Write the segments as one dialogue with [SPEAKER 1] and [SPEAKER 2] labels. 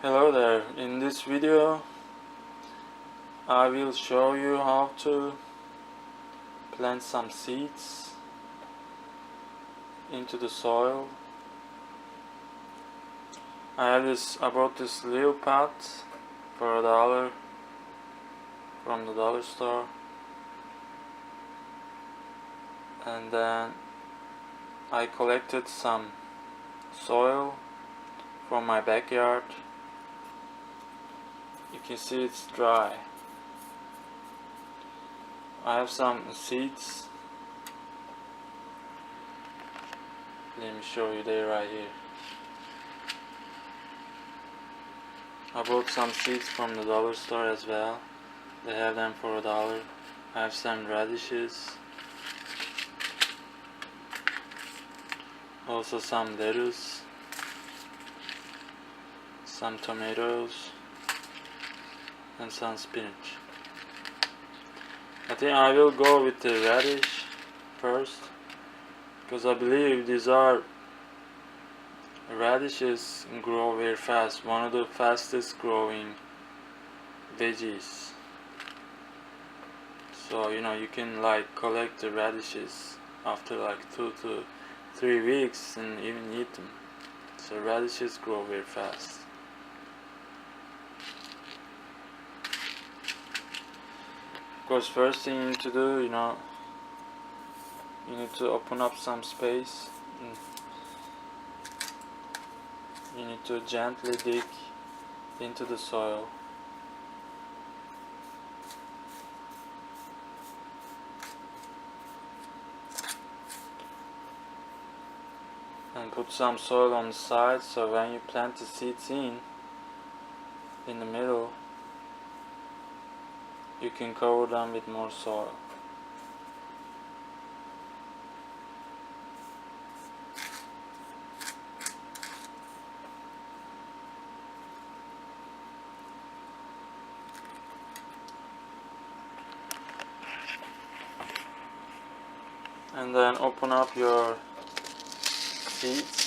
[SPEAKER 1] Hello there. In this video I will show you how to plant some seeds into the soil. I bought this little pot for $1 from the dollar store, and then I collected some soil from my backyard. You can see it's dry. I have some seeds. Let me show you, they're right here. I bought some seeds from the dollar store as well. They have them for $1. I have some radishes, also some lettuce, some tomatoes, and some spinach. I think I will go with the radish first, because I believe these radishes grow very fast, one of the fastest growing veggies. So you can collect the radishes after 2 to 3 weeks and even eat them. So radishes grow very fast. Of course, first thing you need to do, you need to open up some space. You need to gently dig into the soil. And put some soil on the side, so when you plant the seeds in the middle, you can cover them with more soil. And then open up your seeds.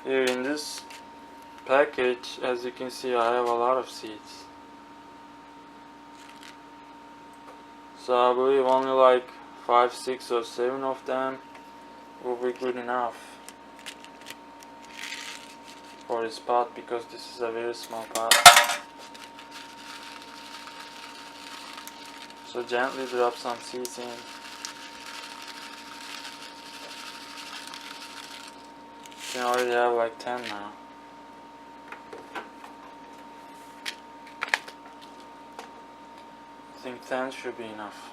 [SPEAKER 1] Here in this package, as you can see, I have a lot of seeds. So I believe only 5, 6 or 7 of them will be good enough for this pot, because this is a very small pot. So gently drop some seeds in. You can already have 10 now. I think 10 should be enough.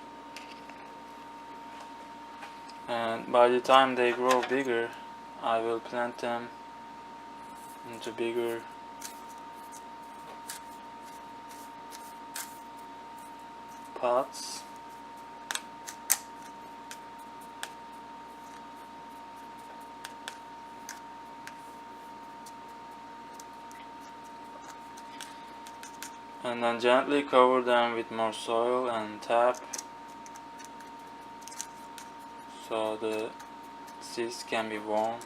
[SPEAKER 1] And by the time they grow bigger, I will plant them into bigger pots. And then gently cover them with more soil and tap, so the seeds can be warm.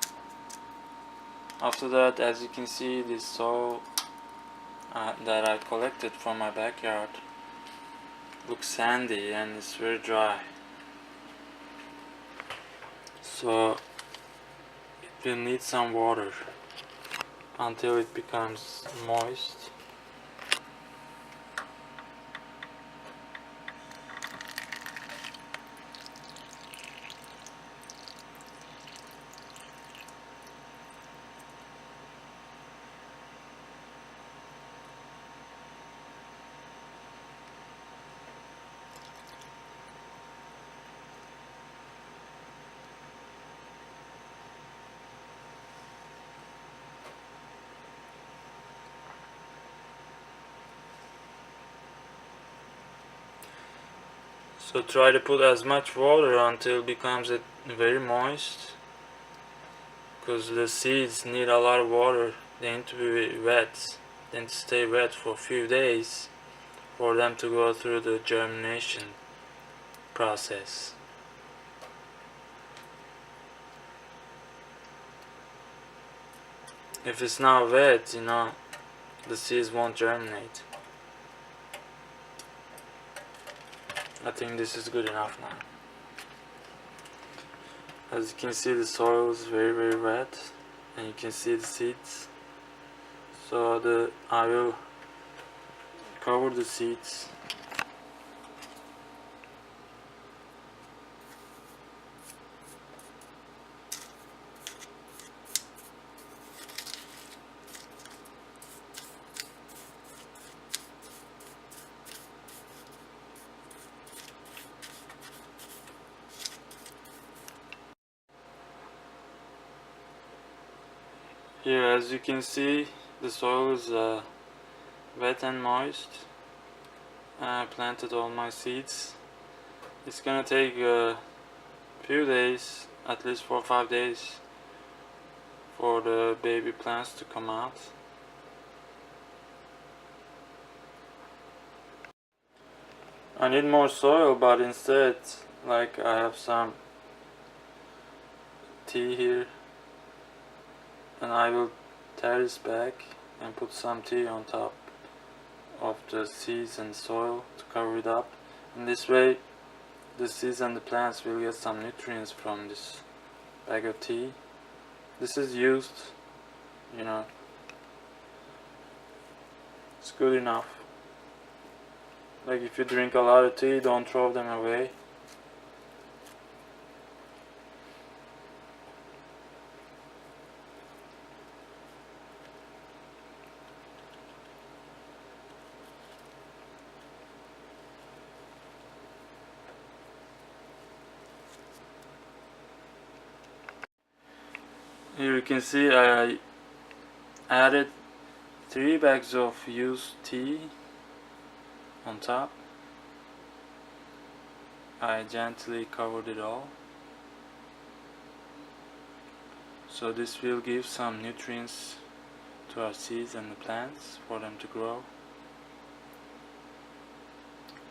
[SPEAKER 1] After that, as you can see, this soil that I collected from my backyard looks sandy and it's very dry. So it will need some water until it becomes moist. So try to put as much water until it becomes very moist, because the seeds need a lot of water. They need to be wet, they need to stay wet for a few days for them to go through the germination process. If it's not wet, the seeds won't germinate. I think this is good enough now. As you can see, the soil is very wet, and you can see the seeds. So I will cover the seeds. Here, as you can see, the soil is wet and moist. I planted all my seeds. It's gonna take a few days, at least 4 or 5 days, for the baby plants to come out. I need more soil, but instead, like, I have some tea here, and I will tear this back and put some tea on top of the seeds and soil to cover it up, and this way the seeds and the plants will get some nutrients from this bag of tea. This is used, it's good enough. Like, if you drink a lot of tea, don't throw them away. Here you can see I added 3 bags of used tea on top. I gently covered it all. So this will give some nutrients to our seeds and the plants for them to grow.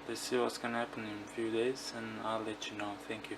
[SPEAKER 1] Let's see what's gonna happen in a few days, and I'll let you know. Thank you.